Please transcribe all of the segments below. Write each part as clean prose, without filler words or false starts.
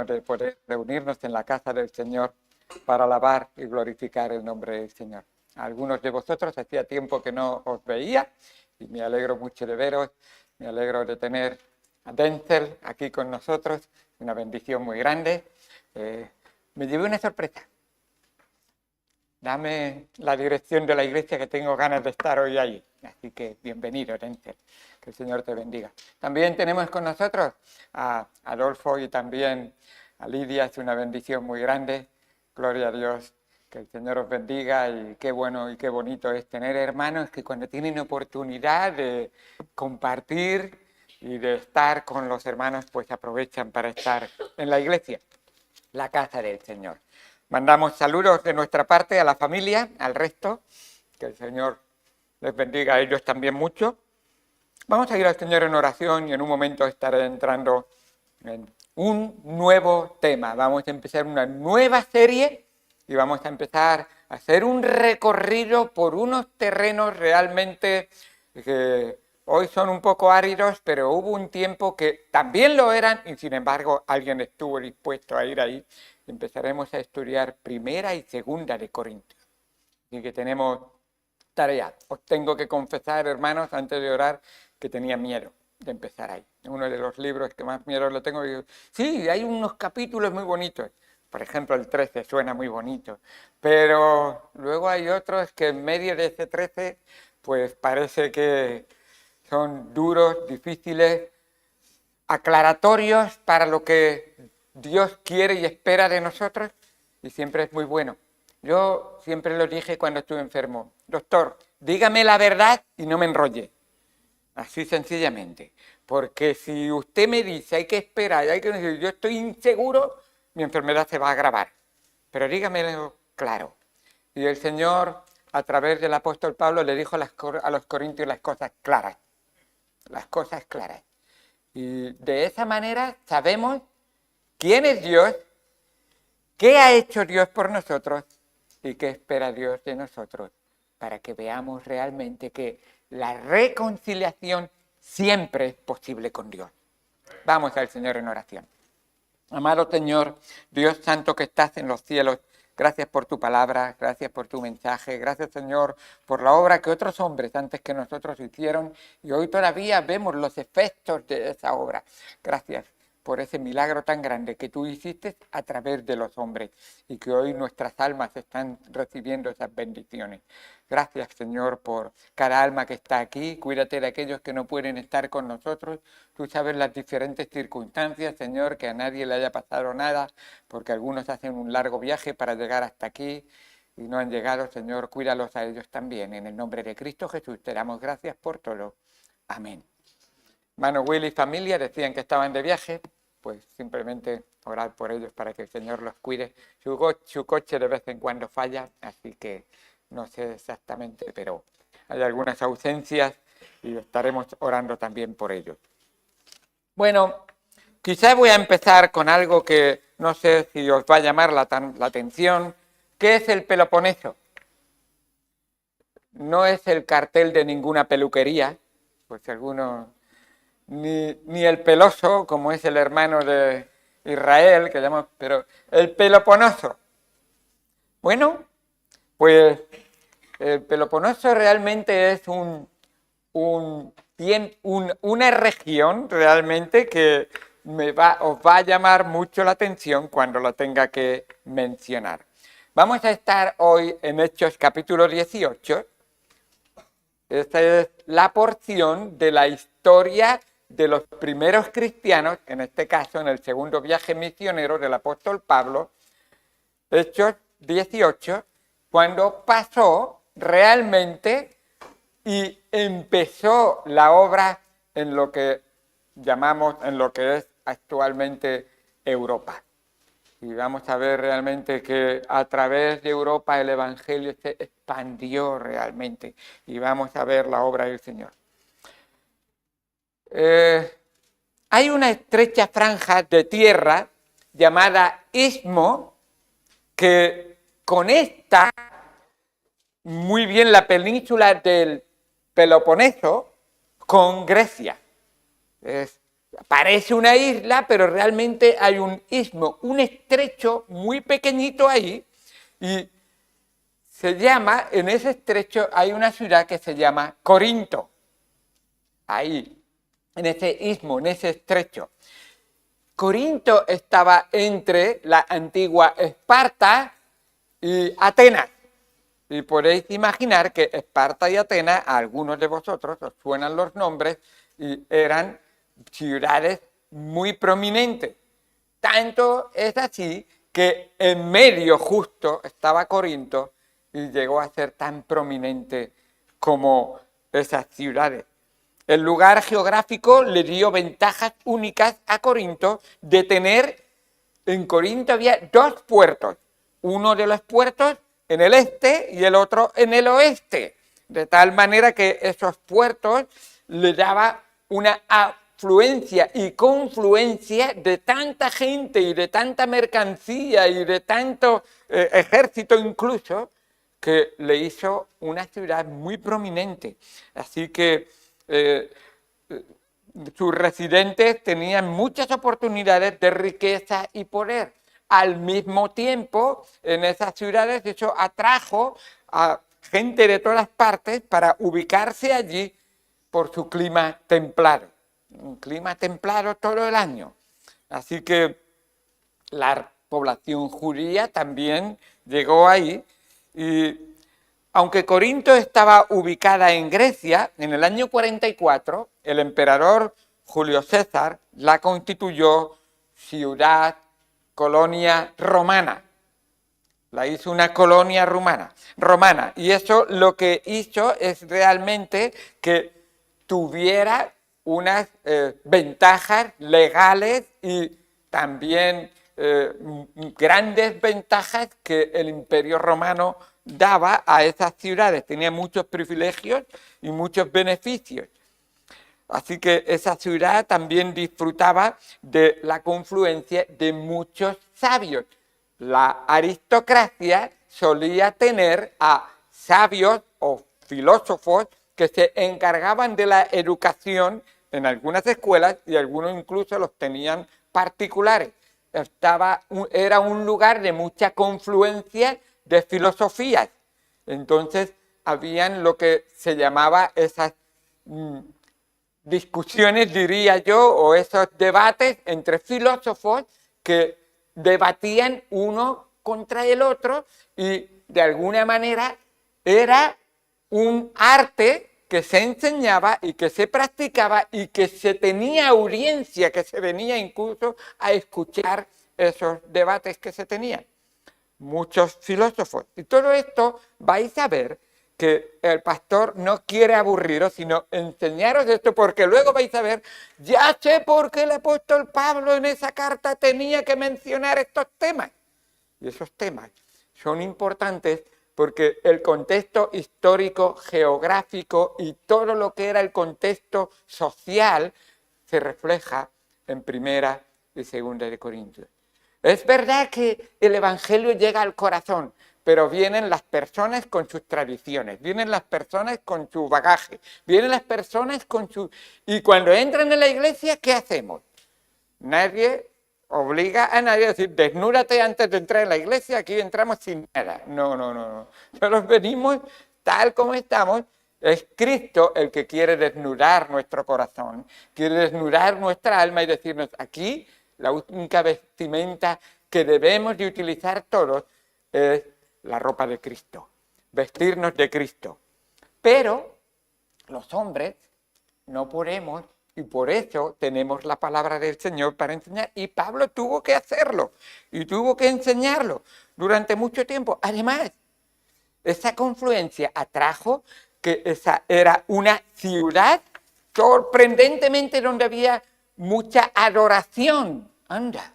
de poder reunirnos en la casa del Señor para alabar y glorificar el nombre del Señor. A algunos de vosotros hacía tiempo que no os veía y me alegro mucho de veros, me alegro de tener a Denzel aquí con nosotros, una bendición muy grande. Me llevé una sorpresa. Dame la dirección de la iglesia, que tengo ganas de estar hoy allí. Así que bienvenido, Denzel. Que el Señor te bendiga. También tenemos con nosotros a Adolfo y también a Lidia. Es una bendición muy grande. Gloria a Dios. Que el Señor os bendiga y qué bueno y qué bonito es tener hermanos que cuando tienen oportunidad de compartir y de estar con los hermanos, pues aprovechan para estar en la iglesia, la casa del Señor. Mandamos saludos de nuestra parte a la familia, al resto, que el Señor les bendiga a ellos también mucho. Vamos a ir al Señor en oración y en un momento estaré entrando en un nuevo tema. Vamos a empezar una nueva serie y vamos a empezar a hacer un recorrido por unos terrenos realmente que hoy son un poco áridos, pero hubo un tiempo que también lo eran y sin embargo alguien estuvo dispuesto a ir ahí. Empezaremos a estudiar Primera y Segunda de Corintios. Así que tenemos tarea. Os tengo que confesar, hermanos, antes de orar, que tenía miedo de empezar ahí. Uno de los libros que más miedo lo tengo. Sí, hay unos capítulos muy bonitos. Por ejemplo, el 13 suena muy bonito. Pero luego hay otros que en medio de ese 13, pues parece que son duros, difíciles, aclaratorios para lo que Dios quiere y espera de nosotros, y siempre es muy bueno. Yo siempre lo dije cuando estuve enfermo: doctor, dígame la verdad y no me enrolle. Así sencillamente. Porque si usted me dice hay que esperar, yo estoy inseguro, mi enfermedad se va a agravar. Pero dígamelo claro. Y el Señor, a través del apóstol Pablo, le dijo a los corintios las cosas claras. Las cosas claras. Y de esa manera sabemos quién es Dios, qué ha hecho Dios por nosotros y qué espera Dios de nosotros, para que veamos realmente que la reconciliación siempre es posible con Dios. Vamos al Señor en oración. Amado Señor, Dios santo que estás en los cielos, gracias por tu palabra, gracias por tu mensaje, gracias Señor por la obra que otros hombres antes que nosotros hicieron y hoy todavía vemos los efectos de esa obra. Gracias por ese milagro tan grande que tú hiciste a través de los hombres y que hoy nuestras almas están recibiendo esas bendiciones. Gracias, Señor, por cada alma que está aquí. Cuídate de aquellos que no pueden estar con nosotros. Tú sabes las diferentes circunstancias, Señor, que a nadie le haya pasado nada, porque algunos hacen un largo viaje para llegar hasta aquí y no han llegado. Señor, cuídalos a ellos también. En el nombre de Cristo Jesús te damos gracias por todo. Amén. Hermano Willy y familia decían que estaban de viaje, pues simplemente orar por ellos para que el Señor los cuide. Su coche de vez en cuando falla, así que no sé exactamente, pero hay algunas ausencias y estaremos orando también por ellos. Bueno, quizás voy a empezar con algo que no sé si os va a llamar la atención. ¿Qué es el Peloponeso? No es el cartel de ninguna peluquería, pues algunos... Ni el Peloso, como es el hermano de Israel, que llamamos, pero el Peloponeso. Bueno, pues el Peloponeso realmente es una región realmente que os va a llamar mucho la atención cuando lo tenga que mencionar. Vamos a estar hoy en Hechos capítulo 18. Esta es la porción de la historia de los primeros cristianos, en este caso en el segundo viaje misionero del apóstol Pablo, Hechos 18, cuando pasó realmente y empezó la obra en lo que llamamos, en lo que es actualmente Europa. Y vamos a ver realmente que a través de Europa el Evangelio se expandió realmente. Y vamos a ver la obra del Señor. Hay una estrecha franja de tierra llamada Istmo que conecta muy bien la península del Peloponeso con Grecia. Es Parece una isla, pero realmente hay un istmo, un estrecho muy pequeñito ahí, y se llama, en ese estrecho hay una ciudad que se llama Corinto, ahí, en ese istmo, en ese estrecho. Corinto estaba entre la antigua Esparta y Atenas. Y podéis imaginar que Esparta y Atenas, a algunos de vosotros os suenan los nombres, y eran ciudades muy prominentes. Tanto es así que en medio justo estaba Corinto y llegó a ser tan prominente como esas ciudades. El lugar geográfico le dio ventajas únicas a Corinto de tener, en Corinto había dos puertos, uno de los puertos en el este y el otro en el oeste, de tal manera que esos puertos le daba una afluencia y confluencia de tanta gente y de tanta mercancía y de tanto ejército incluso, que le hizo una ciudad muy prominente. Así que sus residentes tenían muchas oportunidades de riqueza y poder. Al mismo tiempo, en esas ciudades, eso atrajo a gente de todas partes para ubicarse allí por su clima templado. Un clima templado todo el año. Así que la población judía también llegó ahí, y aunque Corinto estaba ubicada en Grecia, en el año 44, el emperador Julio César la constituyó ciudad, colonia romana. La hizo una colonia romana. Y eso lo que hizo es realmente que tuviera unas ventajas legales y también grandes ventajas que el Imperio Romano daba a esas ciudades. Tenía muchos privilegios y muchos beneficios. Así que esa ciudad también disfrutaba de la confluencia de muchos sabios. La aristocracia solía tener a sabios o filósofos que se encargaban de la educación en algunas escuelas, y algunos incluso los tenían particulares. Era un lugar de mucha confluencia de filosofías. Entonces habían lo que se llamaba esas discusiones, diría yo, o esos debates entre filósofos que debatían uno contra el otro, y de alguna manera era un arte que se enseñaba y que se practicaba y que se tenía audiencia, que se venía incluso a escuchar esos debates que se tenían. Muchos filósofos. Y todo esto vais a ver que el pastor no quiere aburriros, sino enseñaros esto, porque luego vais a ver, ya sé por qué el apóstol Pablo en esa carta tenía que mencionar estos temas. Y esos temas son importantes porque el contexto histórico, geográfico y todo lo que era el contexto social se refleja en Primera y Segunda de Corintios. Es verdad que el Evangelio llega al corazón, pero vienen las personas con sus tradiciones, vienen las personas con su bagaje, vienen las personas con su... Y cuando entran en la iglesia, ¿qué hacemos? Nadie obliga a nadie a decir, desnúdate antes de entrar en la iglesia, aquí entramos sin nada. No. Nosotros venimos tal como estamos. Es Cristo el que quiere desnudar nuestro corazón, quiere desnudar nuestra alma y decirnos, aquí la única vestimenta que debemos de utilizar todos es la ropa de Cristo, vestirnos de Cristo. Pero los hombres no podemos, y por eso tenemos la palabra del Señor para enseñar. Y Pablo tuvo que hacerlo y tuvo que enseñarlo durante mucho tiempo. Además, esa confluencia atrajo que esa era una ciudad sorprendentemente donde había mucha adoración. Anda,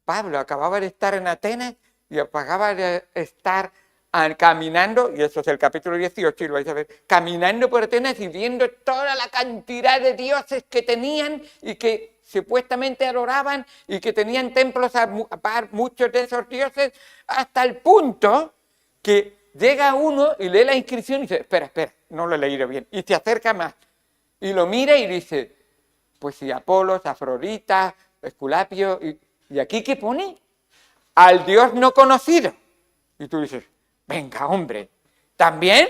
Pablo acababa de estar en Atenas y acababa de estar caminando, y eso es el capítulo 18, y lo vais a ver, caminando por Atenas y viendo toda la cantidad de dioses que tenían y que supuestamente adoraban y que tenían templos a muchos de esos dioses, hasta el punto que llega uno y lee la inscripción y dice, espera, no lo he leído bien, y se acerca más y lo mira y dice, Pues sí, Apolos, Afrodita, Esculapio, ¿y aquí qué pone? Al Dios no conocido. Y tú dices, venga, hombre, ¿también?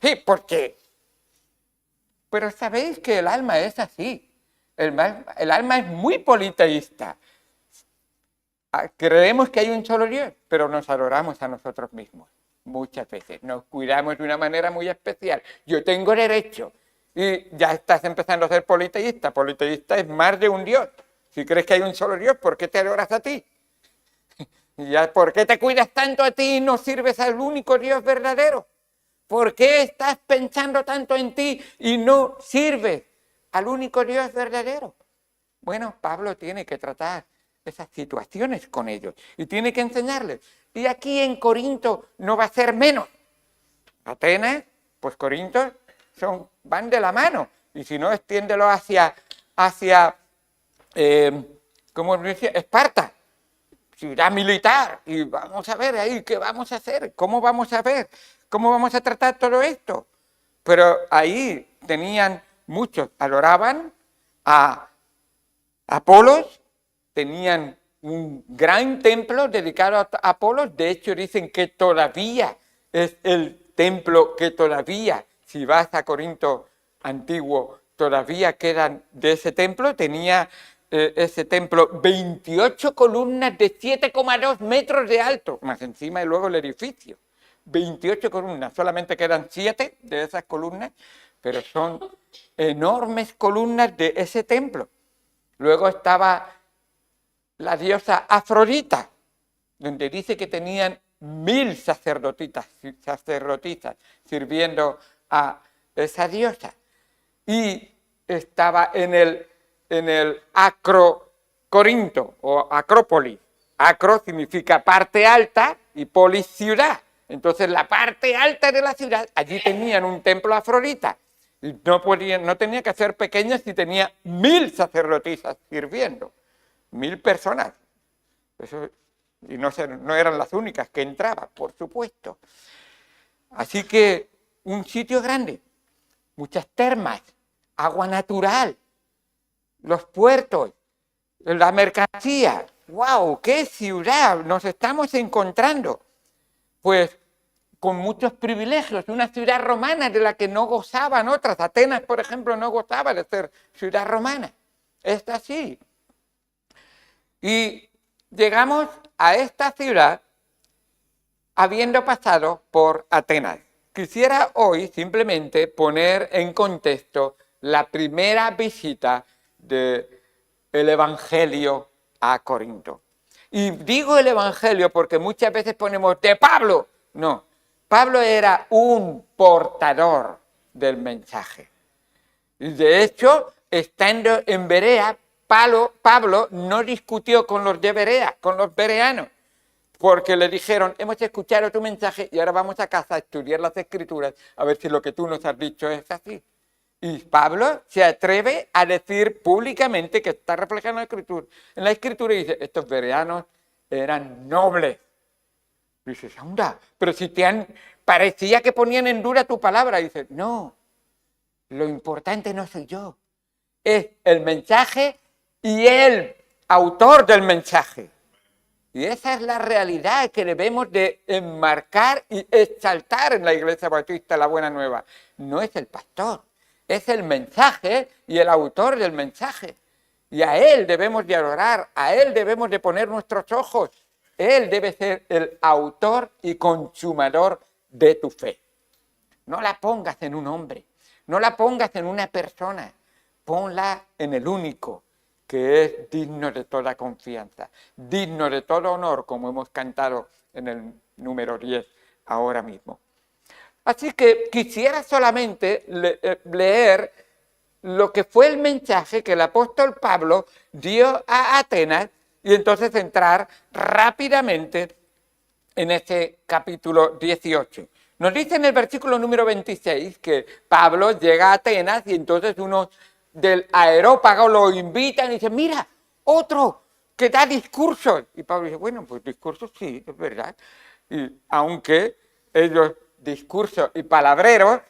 Sí, ¿por qué? Pero sabéis que el alma es así. El alma es muy politeísta. Creemos que hay un solo Dios, pero nos adoramos a nosotros mismos. Muchas veces nos cuidamos de una manera muy especial. Yo tengo derecho. Y ya estás empezando a ser politeísta. Politeísta es más de un Dios. Si crees que hay un solo Dios, ¿por qué te adoras a ti? ¿Y ya por qué te cuidas tanto a ti y no sirves al único Dios verdadero? ¿Por qué estás pensando tanto en ti y no sirves al único Dios verdadero? Bueno, Pablo tiene que tratar esas situaciones con ellos y tiene que enseñarles. Y aquí en Corinto no va a ser menos. Atenas, pues Corinto van de la mano. Y si no, extiéndelo hacia ¿cómo decía? Esparta, ciudad militar. Y vamos a ver ahí qué vamos a hacer, cómo vamos a ver, cómo vamos a tratar todo esto. Pero ahí tenían muchos, adoraban a Apolos, tenían un gran templo dedicado a Apolos. De hecho, dicen que todavía es el templo que todavía, si vas a Corinto antiguo, todavía quedan de ese templo. Tenía ese templo 28 columnas de 7,2 metros de alto, más encima y luego el edificio. 28 columnas, solamente quedan 7 de esas columnas, pero son enormes columnas de ese templo. Luego estaba la diosa Afrodita, donde dice que tenían 1000 sacerdotisas sirviendo a esa diosa. Y estaba en el Acro-Corinto o Acrópolis. Acro significa parte alta y polis ciudad. Entonces la parte alta de la ciudad, allí tenían un templo a Afrodita. Y no tenía que ser pequeño si tenía 1000 sacerdotisas sirviendo. 1000 personas. Eso, y no eran las únicas que entraban, por supuesto. Así que un sitio grande, muchas termas, agua natural, los puertos, la mercancía. ¡Wow! ¡Qué ciudad nos estamos encontrando! Pues con muchos privilegios, una ciudad romana de la que no gozaban otras. Atenas, por ejemplo, no gozaba de ser ciudad romana. Esta sí. Y llegamos a esta ciudad habiendo pasado por Atenas. Quisiera hoy simplemente poner en contexto la primera visita del Evangelio a Corinto. Y digo el Evangelio porque muchas veces ponemos de Pablo. No, Pablo era un portador del mensaje. Y de hecho, estando en Berea, Pablo no discutió con los de Berea, con los bereanos, porque le dijeron, hemos escuchado tu mensaje y ahora vamos a casa a estudiar las Escrituras a ver si lo que tú nos has dicho es así. Y Pablo se atreve a decir públicamente que está reflejado en la Escritura y dice, estos bereanos eran nobles. Y dices, anda, pero si parecía que ponían en duda tu palabra. Y dices, no, lo importante no soy yo, es el mensaje y el autor del mensaje. Y esa es la realidad que debemos de enmarcar y exaltar en la Iglesia Bautista la Buena Nueva. No es el pastor, es el mensaje y el autor del mensaje. Y a él debemos de adorar, a él debemos de poner nuestros ojos. Él debe ser el autor y consumador de tu fe. No la pongas en un hombre, no la pongas en una persona, ponla en el único, que es digno de toda confianza, digno de todo honor, como hemos cantado en el número 10 ahora mismo. Así que quisiera solamente leer lo que fue el mensaje que el apóstol Pablo dio a Atenas y entonces entrar rápidamente en este capítulo 18. Nos dice en el versículo número 26 que Pablo llega a Atenas y entonces unos del Areópago lo invitan y dicen, mira, otro que da discursos. Y Pablo dice, bueno, pues discursos sí, es verdad. Y aunque ellos discursos y palabreros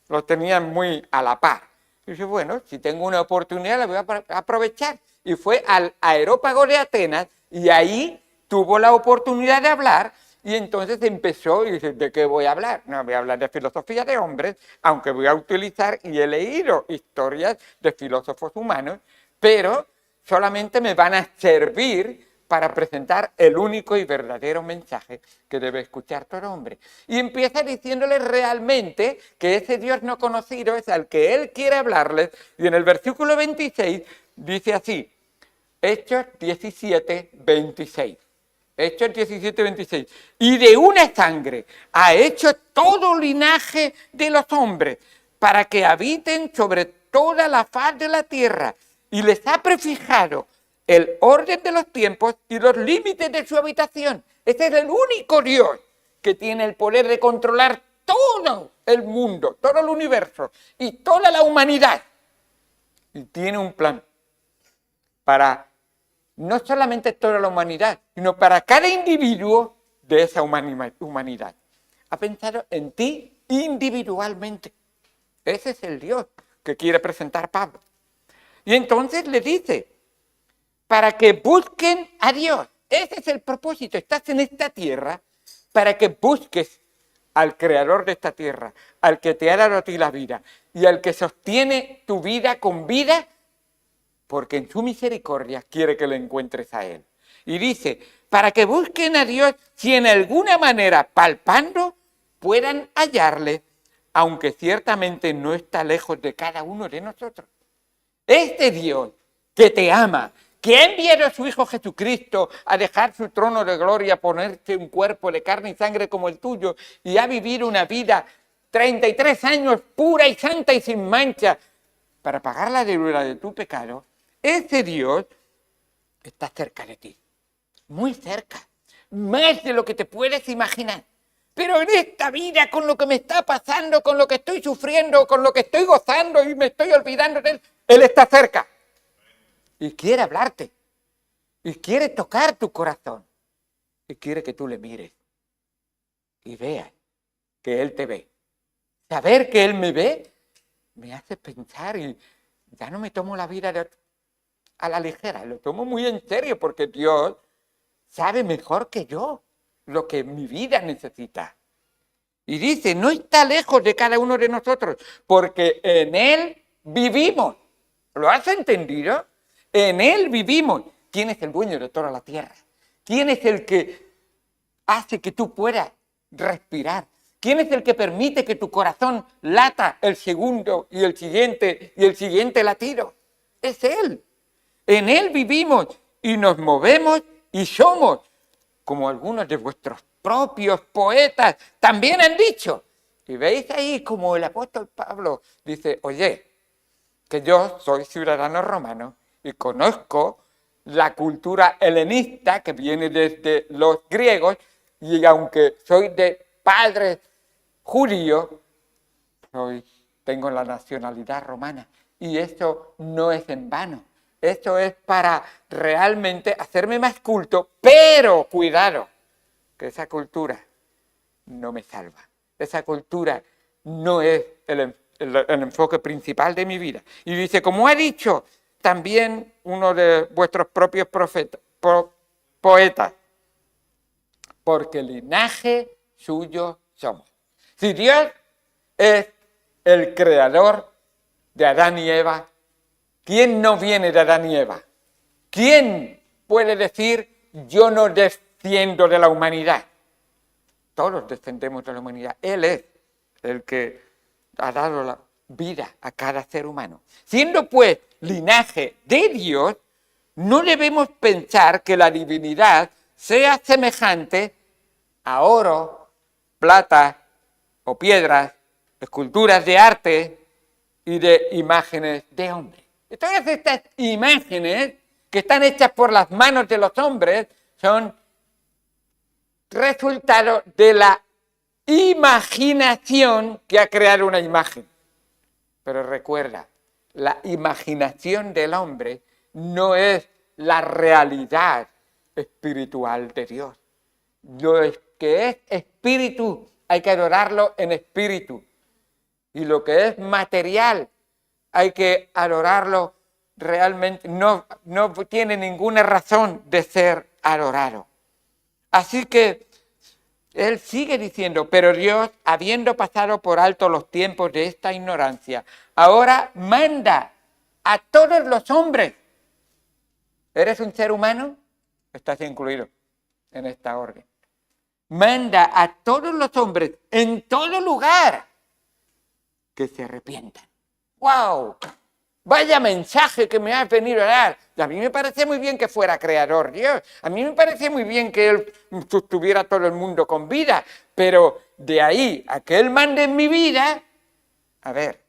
los tenían muy a la par. Y dice, bueno, si tengo una oportunidad la voy a aprovechar. Y fue al Areópago de Atenas y ahí tuvo la oportunidad de hablar y entonces empezó y dice, ¿de qué voy a hablar? No, voy a hablar de filosofía de hombres, aunque voy a utilizar y he leído historias de filósofos humanos, pero solamente me van a servir para presentar el único y verdadero mensaje que debe escuchar todo hombre. Y empieza diciéndoles realmente que ese Dios no conocido es al que él quiere hablarles, y en el versículo 26 dice así, Hechos 17, 26. Hechos 17, 26. Y de una sangre ha hecho todo linaje de los hombres para que habiten sobre toda la faz de la tierra y les ha prefijado el orden de los tiempos y los límites de su habitación. Este es el único Dios que tiene el poder de controlar todo el mundo, todo el universo y toda la humanidad. Y tiene un plan para no solamente toda la humanidad, sino para cada individuo de esa humanidad. Ha pensado en ti individualmente. Ese es el Dios que quiere presentar Pablo. Y entonces le dice, para que busquen a Dios. Ese es el propósito. Estás en esta tierra para que busques al creador de esta tierra, al que te ha dado a ti la vida y al que sostiene tu vida con vida, porque en su misericordia quiere que lo encuentres a él. Y dice, para que busquen a Dios si en alguna manera palpando puedan hallarle, aunque ciertamente no está lejos de cada uno de nosotros. Este Dios que te ama, que ha enviado a su Hijo Jesucristo a dejar su trono de gloria, a ponerse un cuerpo de carne y sangre como el tuyo y a vivir una vida 33 años pura y santa y sin mancha para pagar la deuda de tu pecado, ese Dios está cerca de ti, muy cerca, más de lo que te puedes imaginar. Pero en esta vida, con lo que me está pasando, con lo que estoy sufriendo, con lo que estoy gozando y me estoy olvidando de Él está cerca. Y quiere hablarte. Y quiere tocar tu corazón. Y quiere que tú le mires. Y veas que Él te ve. Saber que Él me ve me hace pensar y ya no me tomo la vida a la ligera. Lo tomo muy en serio porque Dios sabe mejor que yo lo que mi vida necesita. Y dice, no está lejos de cada uno de nosotros, porque en Él vivimos. ¿Lo has entendido? En Él vivimos. ¿Quién es el dueño de toda la tierra? ¿Quién es el que hace que tú puedas respirar? ¿Quién es el que permite que tu corazón lata el segundo y el siguiente latido? Es Él. En Él vivimos y nos movemos y somos, como algunos de vuestros propios poetas también han dicho. Y veis ahí como el apóstol Pablo dice, oye, que yo soy ciudadano romano y conozco la cultura helenista que viene desde los griegos y aunque soy de padres judíos, tengo la nacionalidad romana y eso no es en vano. Esto es para realmente hacerme más culto, pero cuidado, que esa cultura no me salva. Esa cultura no es el enfoque principal de mi vida. Y dice, como ha dicho también uno de vuestros propios poetas, porque linaje suyo somos. Si Dios es el creador de Adán y Eva, ¿quién no viene de Adán y Eva? ¿Quién puede decir, yo no desciendo de la humanidad? Todos descendemos de la humanidad. Él es el que ha dado la vida a cada ser humano. Siendo pues linaje de Dios, no debemos pensar que la divinidad sea semejante a oro, plata o piedras, esculturas de arte y de imágenes de hombres. Todas estas imágenes que están hechas por las manos de los hombres son resultado de la imaginación que ha creado una imagen. Pero recuerda, la imaginación del hombre no es la realidad espiritual de Dios. Lo que es espíritu hay que adorarlo en espíritu. Y lo que es material hay que adorarlo realmente, no tiene ninguna razón de ser adorado. Así que él sigue diciendo, pero Dios, habiendo pasado por alto los tiempos de esta ignorancia, ahora manda a todos los hombres. ¿Eres un ser humano? Estás incluido en esta orden. Manda a todos los hombres en todo lugar que se arrepientan. ¡Wow! Vaya mensaje que me has venido a dar. Y a mí me parece muy bien que fuera creador Dios. A mí me parece muy bien que Él sostuviera todo el mundo con vida. Pero de ahí a que Él mande en mi vida, a ver,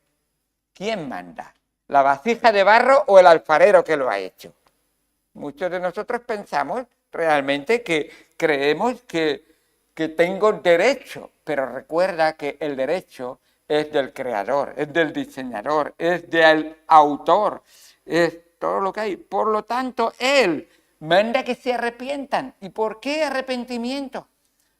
¿quién manda? ¿La vasija de barro o el alfarero que lo ha hecho? Muchos de nosotros pensamos realmente que creemos que tengo derecho, pero recuerda que el derecho es del creador, es del diseñador, es del autor, es todo lo que hay. Por lo tanto, Él manda que se arrepientan. ¿Y por qué arrepentimiento?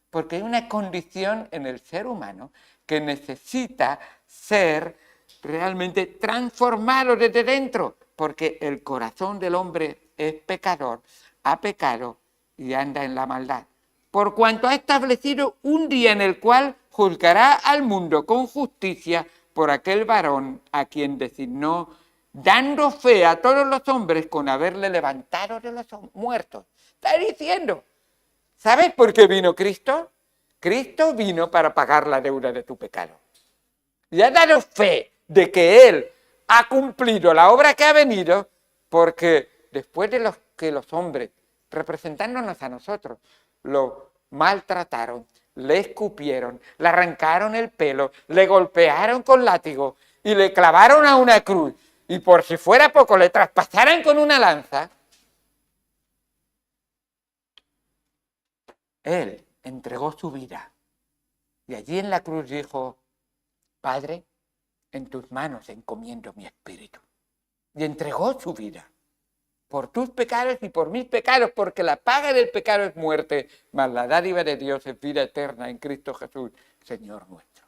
Porque hay una condición en el ser humano que necesita ser realmente transformado desde dentro, porque el corazón del hombre es pecador, ha pecado y anda en la maldad. Por cuanto ha establecido un día en el cual juzgará al mundo con justicia por aquel varón a quien designó, dando fe a todos los hombres con haberle levantado de los muertos. Está diciendo, ¿sabes por qué vino Cristo? Cristo vino para pagar la deuda de tu pecado. Y ha dado fe de que Él ha cumplido la obra que ha venido, porque después de que los hombres, representándonos a nosotros, lo maltrataron, le escupieron, le arrancaron el pelo, le golpearon con látigo y le clavaron a una cruz, y por si fuera poco le traspasaran con una lanza, Él entregó su vida. Y allí en la cruz dijo, Padre, en tus manos encomiendo mi espíritu. Y entregó su vida por tus pecados y por mis pecados, porque la paga del pecado es muerte, mas la dádiva de Dios es vida eterna en Cristo Jesús, Señor nuestro.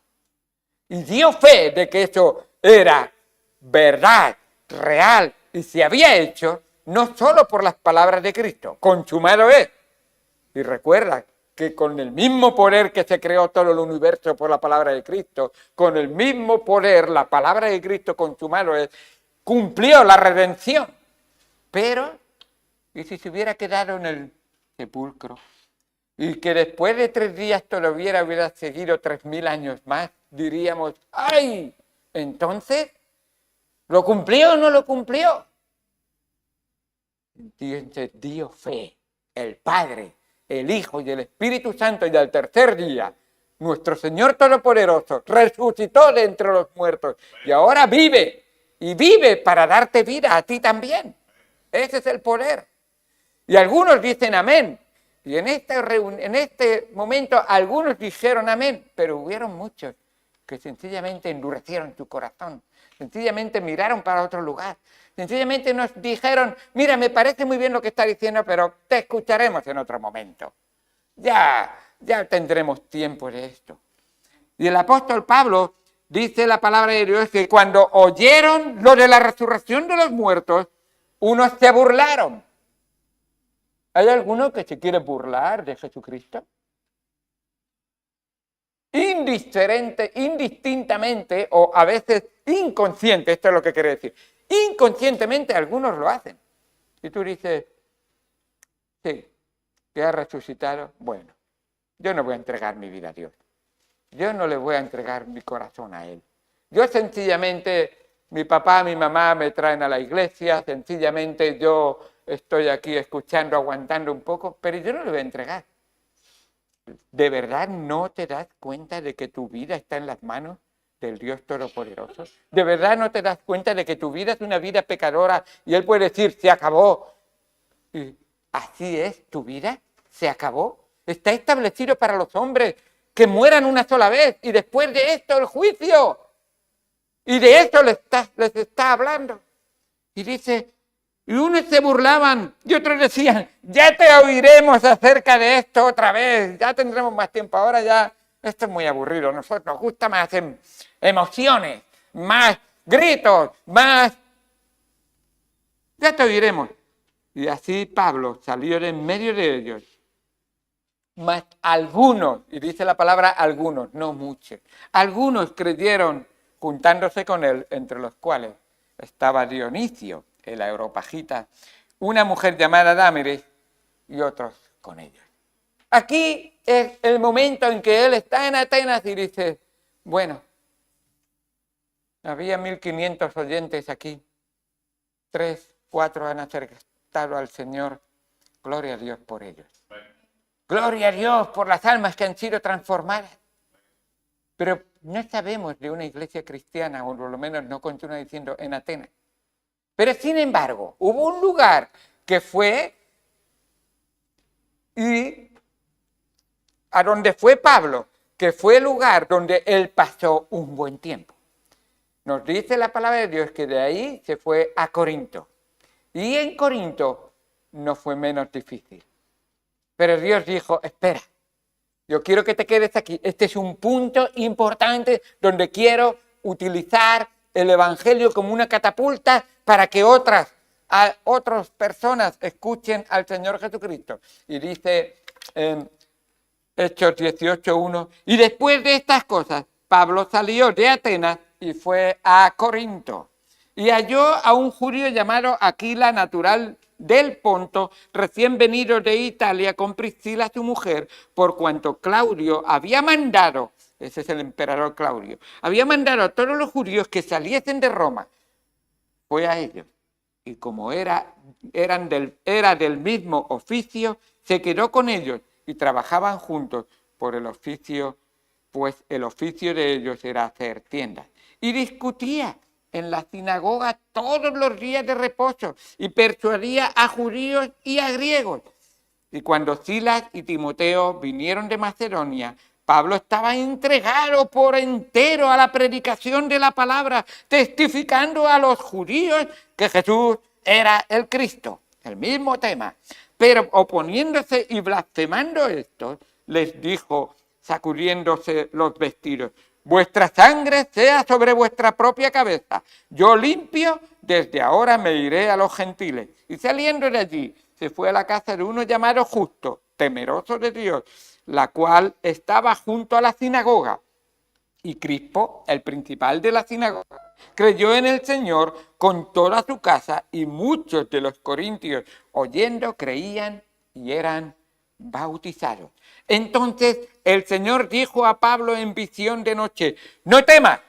Y dio fe de que eso era verdad, real, y se había hecho no solo por las palabras de Cristo, consumado es. Y recuerda que con el mismo poder que se creó todo el universo por la palabra de Cristo, con el mismo poder, la palabra de Cristo consumado es, cumplió la redención. Pero, ¿y si se hubiera quedado en el sepulcro? Y que después de 3 días todavía hubiera seguido 3000 años más, diríamos, ¡ay! Entonces, ¿lo cumplió o no lo cumplió? Entonces dio fe, el Padre, el Hijo y el Espíritu Santo, y al tercer día, nuestro Señor Todopoderoso resucitó de entre los muertos y ahora vive, y vive para darte vida a ti también. Ese es el poder. Y algunos dicen amén. Y en este momento algunos dijeron amén, pero hubieron muchos que sencillamente endurecieron su corazón, sencillamente miraron para otro lugar, sencillamente nos dijeron, mira, me parece muy bien lo que está diciendo, pero te escucharemos en otro momento. Ya tendremos tiempo de esto. Y el apóstol Pablo dice la palabra de Dios que cuando oyeron lo de la resurrección de los muertos, unos se burlaron. ¿Hay alguno que se quiere burlar de Jesucristo? Indistintamente o a veces inconsciente, esto es lo que quiere decir. Inconscientemente algunos lo hacen. Y tú dices, sí, que ha resucitado. Bueno, yo no voy a entregar mi vida a Dios. Yo no le voy a entregar mi corazón a Él. Yo sencillamente, mi papá, mi mamá me traen a la iglesia, sencillamente yo estoy aquí escuchando, aguantando un poco, pero yo no le voy a entregar. ¿De verdad no te das cuenta de que tu vida está en las manos del Dios Todopoderoso? ¿De verdad no te das cuenta de que tu vida es una vida pecadora y Él puede decir, se acabó? Y así es tu vida, se acabó. Está establecido para los hombres que mueran una sola vez y después de esto el juicio. Y de esto les está hablando. Y dice, y unos se burlaban y otros decían, ya te oiremos acerca de esto otra vez, ya tendremos más tiempo, ahora ya, esto es muy aburrido, nosotros nos gusta más emociones, más gritos, más. Ya te oiremos. Y así Pablo salió de en medio de ellos. Mas algunos, y dice la palabra algunos, no muchos, algunos creyeron juntándose con él, entre los cuales estaba Dionisio, el Areópagita, una mujer llamada Dámeres y otros con ellos. Aquí es el momento en que él está en Atenas y dice, bueno, había 1500 oyentes aquí, 3, 4 han acercado al Señor, gloria a Dios por ellos. Gloria a Dios por las almas que han sido transformadas. Pero no sabemos de una iglesia cristiana, o por lo menos no continúa diciendo en Atenas. Pero sin embargo, hubo un lugar que fue y a donde fue Pablo, que fue el lugar donde él pasó un buen tiempo. Nos dice la palabra de Dios que de ahí se fue a Corinto. Y en Corinto no fue menos difícil. Pero Dios dijo, espera, yo quiero que te quedes aquí. Este es un punto importante donde quiero utilizar el Evangelio como una catapulta para que otras personas escuchen al Señor Jesucristo. Y dice en Hechos 18:1, y después de estas cosas, Pablo salió de Atenas y fue a Corinto. Y halló a un judío llamado Aquila, natural del Ponto, recién venido de Italia, con Priscila su mujer, por cuanto Claudio había mandado, ese es el emperador Claudio, había mandado a todos los judíos que saliesen de Roma. Fue a ellos. Y como era del mismo oficio, se quedó con ellos y trabajaban juntos por el oficio, pues el oficio de ellos era hacer tiendas. Y discutía en la sinagoga todos los días de reposo y persuadía a judíos y a griegos. Y cuando Silas y Timoteo vinieron de Macedonia, Pablo estaba entregado por entero a la predicación de la palabra, testificando a los judíos que Jesús era el Cristo, el mismo tema. Pero oponiéndose y blasfemando esto, les dijo, sacudiéndose los vestidos, vuestra sangre sea sobre vuestra propia cabeza. Yo limpio, desde ahora me iré a los gentiles. Y saliendo de allí, se fue a la casa de uno llamado Justo, temeroso de Dios, la cual estaba junto a la sinagoga. Y Crispo, el principal de la sinagoga, creyó en el Señor con toda su casa, y muchos de los corintios, oyendo, creían y eran bautizados. Entonces el Señor dijo a Pablo en visión de noche, no temas,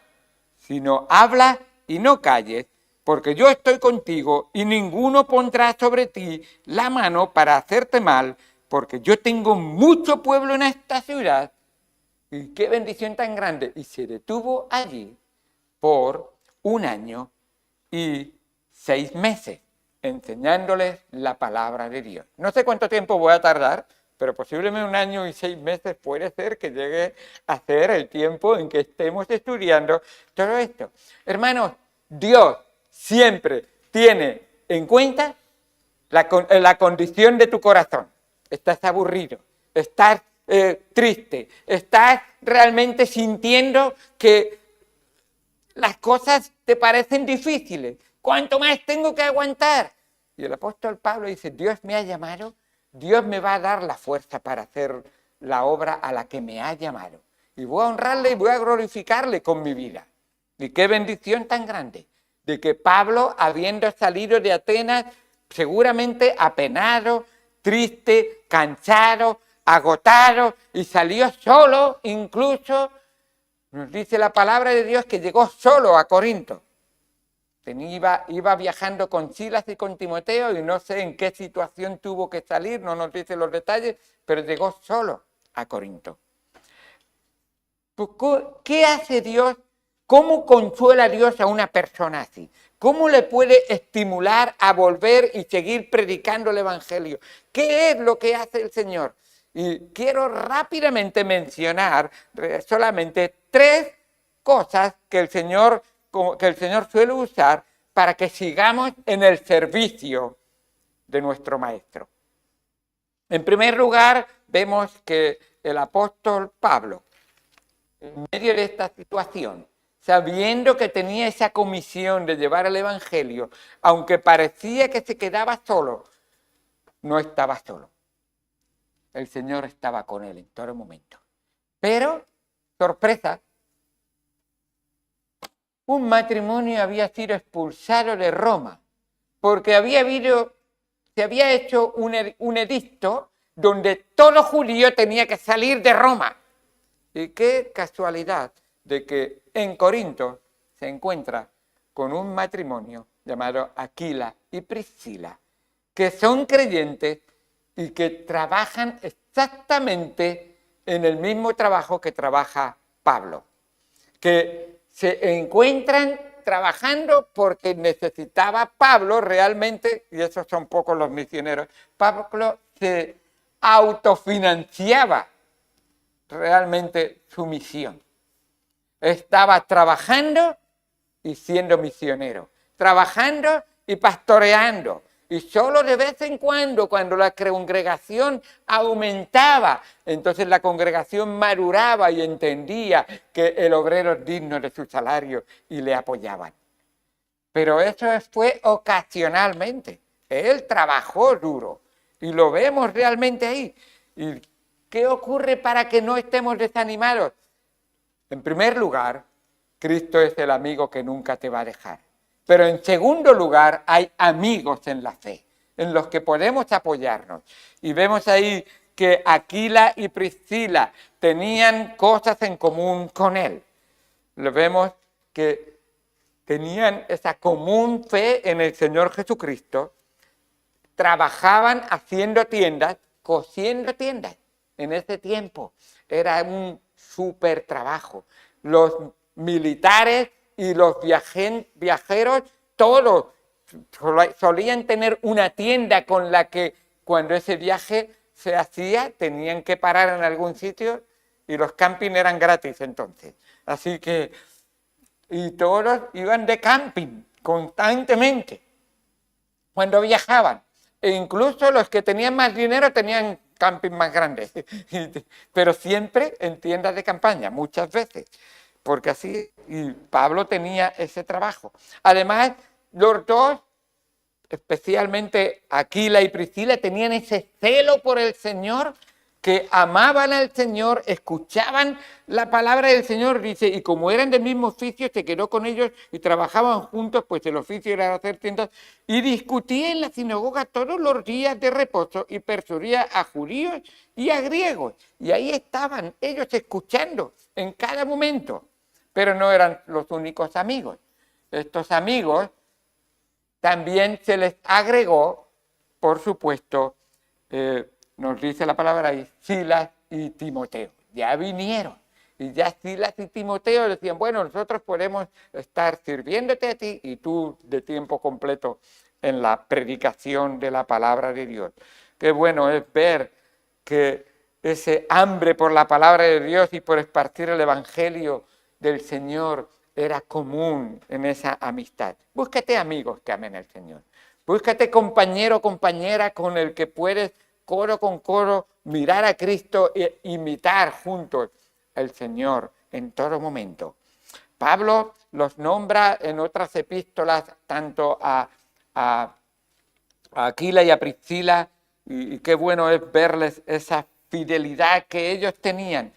sino habla y no calles, porque yo estoy contigo y ninguno pondrá sobre ti la mano para hacerte mal, porque yo tengo mucho pueblo en esta ciudad. Y qué bendición tan grande. Y se detuvo allí por 1 año y 6 meses, enseñándoles la palabra de Dios. No sé cuánto tiempo voy a tardar, pero posiblemente 1 año y 6 meses puede ser que llegue a ser el tiempo en que estemos estudiando todo esto. Hermanos, Dios siempre tiene en cuenta la condición de tu corazón. Estás aburrido, estás triste, estás realmente sintiendo que las cosas te parecen difíciles. ¿Cuánto más tengo que aguantar? Y el apóstol Pablo dice, Dios me ha llamado, Dios me va a dar la fuerza para hacer la obra a la que me ha llamado. Y voy a honrarle y voy a glorificarle con mi vida. Y qué bendición tan grande de que Pablo, habiendo salido de Atenas, seguramente apenado, triste, cansado, agotado, y salió solo, incluso, nos dice la palabra de Dios que llegó solo a Corinto. Iba viajando con Silas y con Timoteo y no sé en qué situación tuvo que salir, no nos dice los detalles, pero llegó solo a Corinto. ¿Qué hace Dios? ¿Cómo consuela Dios a una persona así? ¿Cómo le puede estimular a volver y seguir predicando el Evangelio? ¿Qué es lo que hace el Señor? Y quiero rápidamente mencionar solamente 3 cosas que el Señor suele usar para que sigamos en el servicio de nuestro Maestro. En primer lugar, vemos que el apóstol Pablo, en medio de esta situación, sabiendo que tenía esa comisión de llevar el Evangelio, aunque parecía que se quedaba solo, no estaba solo. El Señor estaba con él en todo momento. Pero, sorpresa, un matrimonio había sido expulsado de Roma, porque se había hecho un edicto donde todo judío tenía que salir de Roma. Y qué casualidad de que en Corinto se encuentra con un matrimonio llamado Aquila y Priscila, que son creyentes y que trabajan exactamente en el mismo trabajo que trabaja Pablo, que se encuentran trabajando porque necesitaba Pablo realmente, y esos son pocos los misioneros, Pablo se autofinanciaba realmente su misión. Estaba trabajando y siendo misionero, trabajando y pastoreando. Y solo de vez en cuando la congregación aumentaba, entonces la congregación maduraba y entendía que el obrero es digno de su salario y le apoyaban. Pero eso fue ocasionalmente. Él trabajó duro y lo vemos realmente ahí. ¿Y qué ocurre para que no estemos desanimados? En primer lugar, Cristo es el amigo que nunca te va a dejar. Pero en segundo lugar, hay amigos en la fe, en los que podemos apoyarnos. Y vemos ahí que Aquila y Priscila tenían cosas en común con él. Lo vemos que tenían esa común fe en el Señor Jesucristo, trabajaban haciendo tiendas, cosiendo tiendas. En ese tiempo era un súper trabajo. Los militares y los viajeros, todos solían tener una tienda con la que cuando ese viaje se hacía tenían que parar en algún sitio y los camping eran gratis entonces. Así que, y todos iban de camping constantemente cuando viajaban. E incluso los que tenían más dinero tenían camping más grandes, pero siempre en tiendas de campaña, muchas veces. Porque así, y Pablo tenía ese trabajo. Además, los dos, especialmente Aquila y Priscila, tenían ese celo por el Señor, que amaban al Señor, escuchaban la palabra del Señor, dice, y como eran del mismo oficio, se quedó con ellos y trabajaban juntos, pues el oficio era hacer tiendas, y discutía en la sinagoga todos los días de reposo y persuadía a judíos y a griegos. Y ahí estaban ellos escuchando en cada momento. Pero no eran los únicos amigos. Estos amigos también se les agregó, por supuesto, nos dice la palabra ahí, Silas y Timoteo. Ya vinieron. Y ya Silas y Timoteo decían, bueno, nosotros podemos estar sirviéndote a ti y tú de tiempo completo en la predicación de la palabra de Dios. Qué bueno es ver que ese hambre por la palabra de Dios y por esparcir el evangelio del Señor era común en esa amistad. Búscate amigos que amen al Señor. Búscate compañero o compañera con el que puedes coro con coro mirar a Cristo e imitar juntos al Señor en todo momento. Pablo los nombra en otras epístolas tanto a Aquila y a Priscila, y qué bueno es verles esa fidelidad que ellos tenían.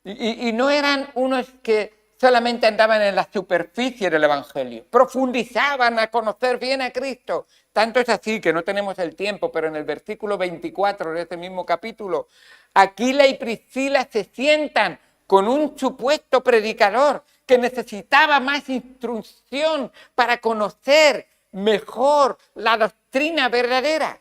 Y no eran unos que solamente andaban en la superficie del Evangelio, profundizaban a conocer bien a Cristo. Tanto es así que no tenemos el tiempo, pero en el versículo 24 de este mismo capítulo, Aquila y Priscila se sientan con un supuesto predicador que necesitaba más instrucción para conocer mejor la doctrina verdadera.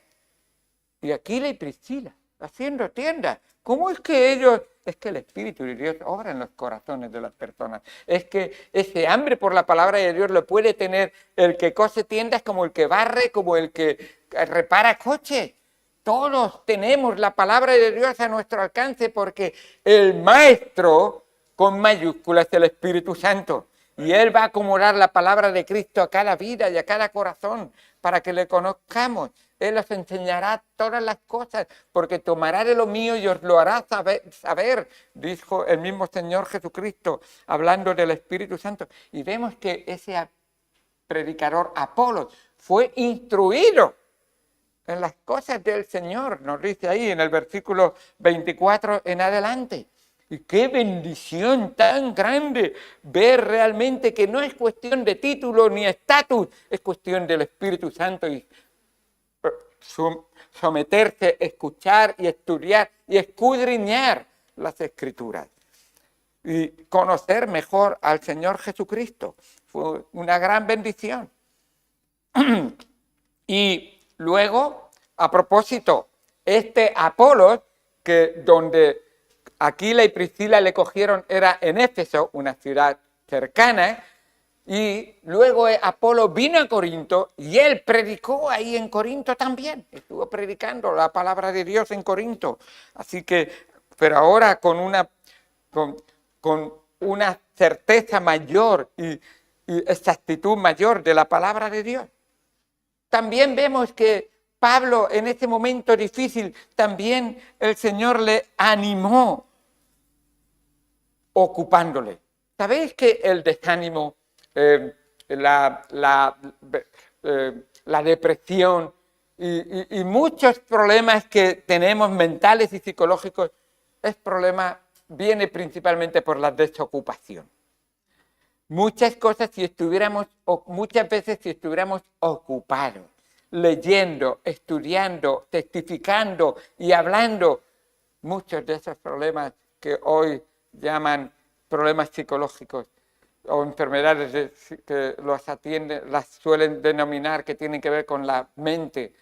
Y Aquila y Priscila haciendo tiendas. ¿Cómo es que ellos? Es que el Espíritu de Dios obra en los corazones de las personas. Es que ese hambre por la palabra de Dios lo puede tener el que cose tiendas, como el que barre, como el que repara coches. Todos tenemos la palabra de Dios a nuestro alcance porque el Maestro, con mayúsculas, es el Espíritu Santo. Y Él va a acomodar la palabra de Cristo a cada vida y a cada corazón para que le conozcamos. Él os enseñará todas las cosas, porque tomará de lo mío y os lo hará saber, dijo el mismo Señor Jesucristo, hablando del Espíritu Santo. Y vemos que ese predicador Apolos fue instruido en las cosas del Señor, nos dice ahí en el versículo 24 en adelante. Y qué bendición tan grande ver realmente que no es cuestión de título ni estatus, es cuestión del Espíritu Santo y someterse, escuchar y estudiar y escudriñar las Escrituras y conocer mejor al Señor Jesucristo. Fue una gran bendición. Y luego, a propósito, Apolos, que donde Aquila y Priscila le cogieron era en Éfeso, una ciudad cercana, y luego Apolo vino a Corinto y él predicó ahí en Corinto también, estuvo predicando la palabra de Dios en Corinto. Así que, pero ahora con una certeza mayor y exactitud mayor de la palabra de Dios. También vemos que Pablo en ese momento difícil, también el Señor le animó ocupándole. ¿Sabéis que el desánimo, la depresión y muchos problemas que tenemos mentales y psicológicos, viene principalmente por la desocupación? Muchas veces si estuviéramos ocupados, leyendo, estudiando, testificando y hablando, muchos de esos problemas que hoy llaman problemas psicológicos o enfermedades que las suelen denominar que tienen que ver con la mente,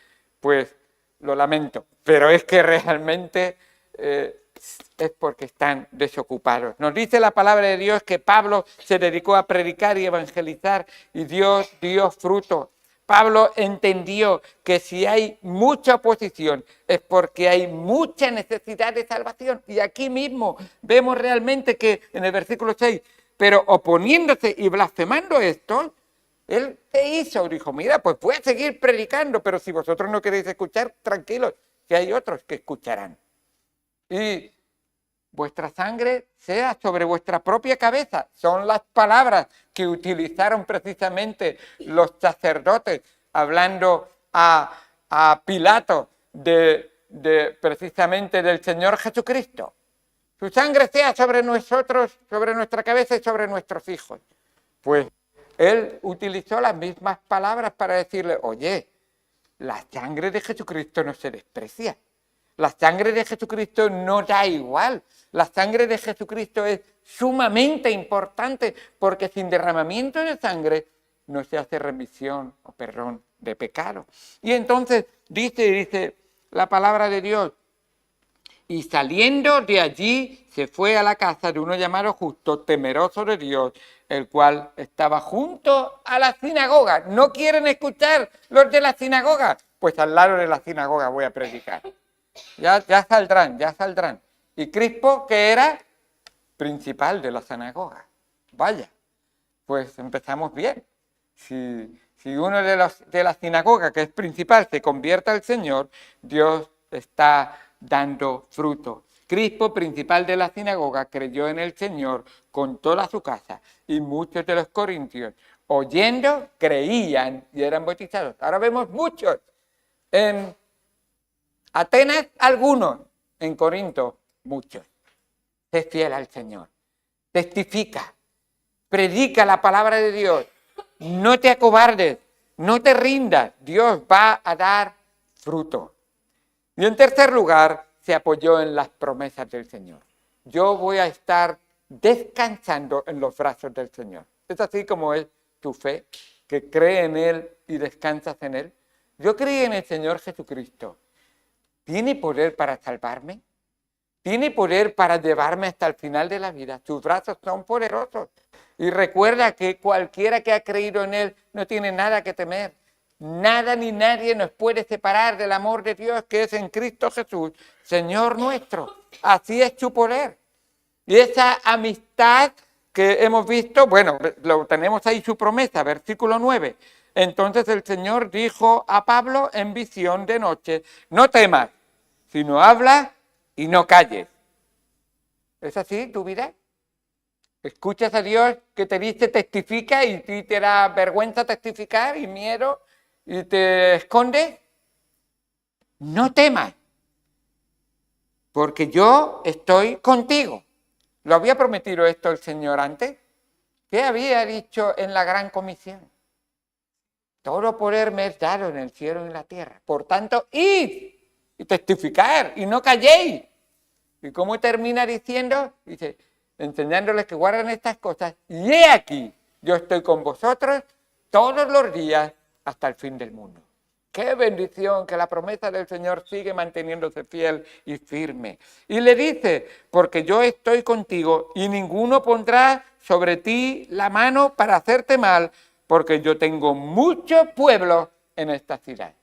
pues lo lamento, pero es que realmente es porque están desocupados. Nos dice la palabra de Dios que Pablo se dedicó a predicar y evangelizar y Dios dio fruto. Pablo entendió que si hay mucha oposición es porque hay mucha necesidad de salvación. Y aquí mismo vemos realmente que en el versículo 6, pero oponiéndose y blasfemando esto, él ¿qué hizo? Dijo, mira, pues voy a seguir predicando, pero si vosotros no queréis escuchar, tranquilos, que hay otros que escucharán. Y vuestra sangre sea sobre vuestra propia cabeza. Son las palabras que utilizaron precisamente los sacerdotes hablando a Pilato precisamente del Señor Jesucristo. Su sangre sea sobre nosotros, sobre nuestra cabeza y sobre nuestros hijos. Pues él utilizó las mismas palabras para decirle, oye, la sangre de Jesucristo no se desprecia. La sangre de Jesucristo no da igual. La sangre de Jesucristo es sumamente importante porque sin derramamiento de sangre no se hace remisión o perdón de pecado. Y entonces dice la palabra de Dios, y saliendo de allí se fue a la casa de uno llamado Justo, temeroso de Dios, el cual estaba junto a la sinagoga. ¿No quieren escuchar los de la sinagoga? Pues al lado de la sinagoga voy a predicar. Ya saldrán. Y Crispo, que era principal de la sinagoga. Vaya, pues empezamos bien. Si uno de la sinagoga, que es principal, se convierte al Señor, Dios está dando fruto. Crispo, principal de la sinagoga, creyó en el Señor con toda su casa. Y muchos de los corintios, oyendo, creían y eran bautizados. Ahora vemos muchos. En Atenas, algunos. En Corinto, muchos. Sé fiel al Señor. Testifica. Predica la palabra de Dios. No te acobardes. No te rindas. Dios va a dar fruto. Y en tercer lugar, se apoyó en las promesas del Señor. Yo voy a estar descansando en los brazos del Señor. Es así como es tu fe, que cree en Él y descansas en Él. Yo creí en el Señor Jesucristo. ¿Tiene poder para salvarme? ¿Tiene poder para llevarme hasta el final de la vida? Sus brazos son poderosos. Y recuerda que cualquiera que ha creído en Él no tiene nada que temer. Nada ni nadie nos puede separar del amor de Dios que es en Cristo Jesús, Señor nuestro. Así es su poder. Y esa amistad que hemos visto, bueno, lo tenemos ahí su promesa, versículo 9. Entonces el Señor dijo a Pablo en visión de noche, no temas, sino habla y no calles. ¿Es así tu vida? ¿Escuchas a Dios que te dice testifica y te da vergüenza testificar y miedo y te escondes? No temas, porque yo estoy contigo. ¿Lo había prometido esto el Señor antes? ¿Qué había dicho en la gran comisión? Todo poder me es dado en el cielo y en la tierra. Por tanto, id y testificar y no calléis. ¿Y cómo termina diciendo? Dice, enseñándoles que guarden estas cosas. Y he aquí, yo estoy con vosotros todos los días hasta el fin del mundo. ¡Qué bendición! Que la promesa del Señor sigue manteniéndose fiel y firme. Y le dice, porque yo estoy contigo y ninguno pondrá sobre ti la mano para hacerte mal, porque yo tengo mucho pueblo en esta ciudad.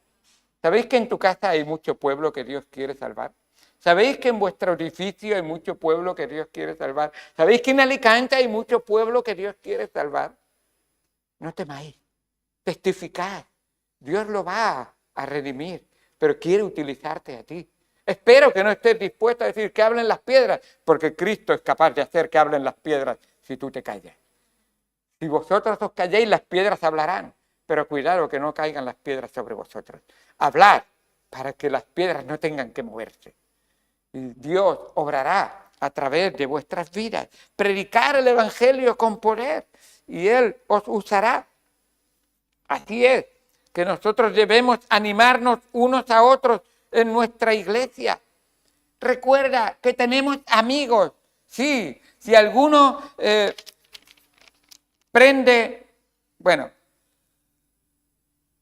¿Sabéis que en tu casa hay mucho pueblo que Dios quiere salvar? ¿Sabéis que en vuestro edificio hay mucho pueblo que Dios quiere salvar? ¿Sabéis que en Alicante hay mucho pueblo que Dios quiere salvar? No temáis, testificad. Dios lo va a redimir, pero quiere utilizarte a ti. Espero que no estés dispuesto a decir que hablen las piedras, porque Cristo es capaz de hacer que hablen las piedras si tú te callas. Si vosotros os calléis, las piedras hablarán, pero cuidado que no caigan las piedras sobre vosotros. Hablad para que las piedras no tengan que moverse. Y Dios obrará a través de vuestras vidas. Predicar el Evangelio con poder y Él os usará. Así es, que nosotros debemos animarnos unos a otros en nuestra iglesia. Recuerda que tenemos amigos. Sí, si alguno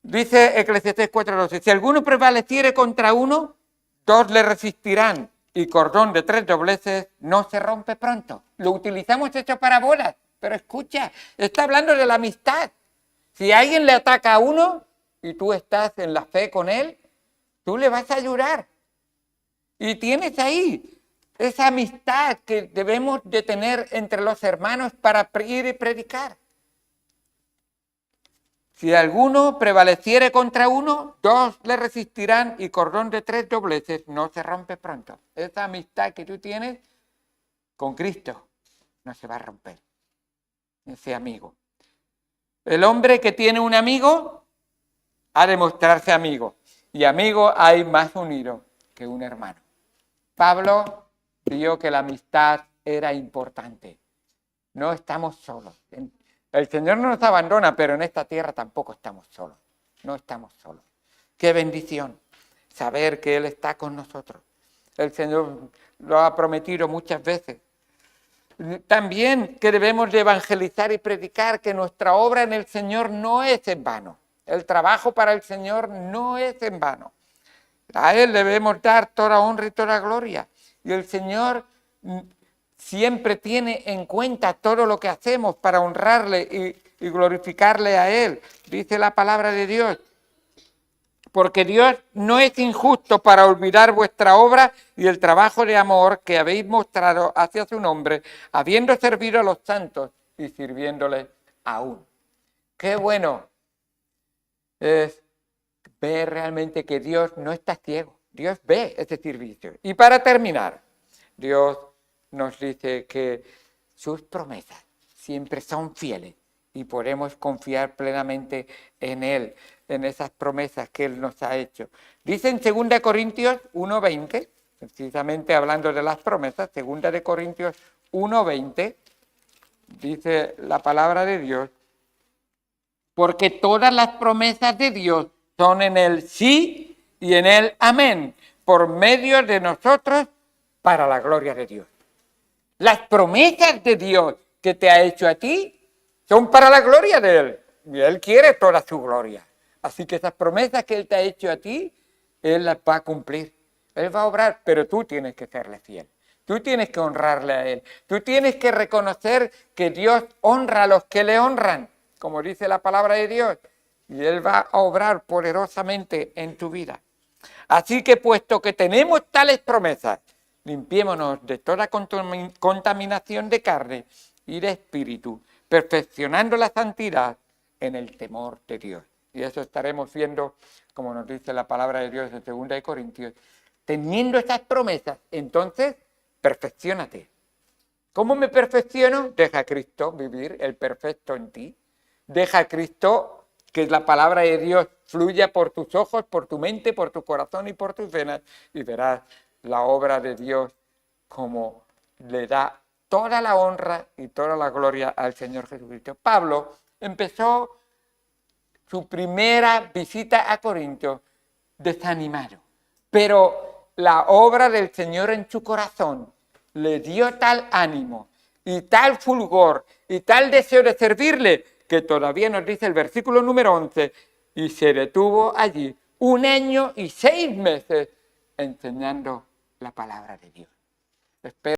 dice Eclesiastés 4:12, si alguno prevaleciere contra uno, dos le resistirán, y cordón de 3 dobleces no se rompe pronto. Lo utilizamos hecho para bodas, pero escucha, está hablando de la amistad. Si alguien le ataca a uno y tú estás en la fe con él, tú le vas a ayudar. Y tienes ahí esa amistad que debemos de tener entre los hermanos para ir y predicar. Si alguno prevaleciere contra uno, dos le resistirán y cordón de 3 dobleces no se rompe pronto. Esa amistad que tú tienes con Cristo no se va a romper. Ese amigo. El hombre que tiene un amigo ha de mostrarse amigo. Y amigo hay más unido que un hermano. Pablo vio que la amistad era importante. No estamos solos. El Señor no nos abandona, pero en esta tierra tampoco estamos solos. No estamos solos. Qué bendición saber que Él está con nosotros. El Señor lo ha prometido muchas veces. También que debemos de evangelizar y predicar que nuestra obra en el Señor no es en vano. El trabajo para el Señor no es en vano. A Él debemos dar toda honra y toda gloria. Y el Señor siempre tiene en cuenta todo lo que hacemos para honrarle y glorificarle a Él. Dice la palabra de Dios. Porque Dios no es injusto para olvidar vuestra obra y el trabajo de amor que habéis mostrado hacia su nombre, habiendo servido a los santos y sirviéndoles aún. Qué bueno es ver realmente que Dios no está ciego. Dios ve ese servicio. Y para terminar, Dios nos dice que sus promesas siempre son fieles y podemos confiar plenamente en Él, en esas promesas que Él nos ha hecho. Dice en 2 Corintios 1:20, precisamente hablando de las promesas, 2 Corintios 1:20, dice la palabra de Dios, porque todas las promesas de Dios son en el sí y en el amén, por medio de nosotros, para la gloria de Dios. Las promesas de Dios que te ha hecho a ti son para la gloria de Él. Y Él quiere toda su gloria. Así que esas promesas que Él te ha hecho a ti, Él las va a cumplir. Él va a obrar, pero tú tienes que serle fiel. Tú tienes que honrarle a Él. Tú tienes que reconocer que Dios honra a los que le honran, como dice la palabra de Dios. Y Él va a obrar poderosamente en tu vida. Así que puesto que tenemos tales promesas, limpiémonos de toda contaminación de carne y de espíritu, perfeccionando la santidad en el temor de Dios. Y eso estaremos viendo, como nos dice la palabra de Dios en 2 Corintios. Teniendo esas promesas, entonces, perfecciónate. ¿Cómo me perfecciono? Deja a Cristo vivir el perfecto en ti. Deja a Cristo que la palabra de Dios fluya por tus ojos, por tu mente, por tu corazón y por tus venas, y verás la obra de Dios como le da toda la honra y toda la gloria al Señor Jesucristo. Pablo empezó su primera visita a Corinto desanimado, pero la obra del Señor en su corazón le dio tal ánimo y tal fulgor y tal deseo de servirle, que todavía nos dice el versículo número 11, y se detuvo allí 1 año y 6 meses enseñando la palabra de Dios. Espero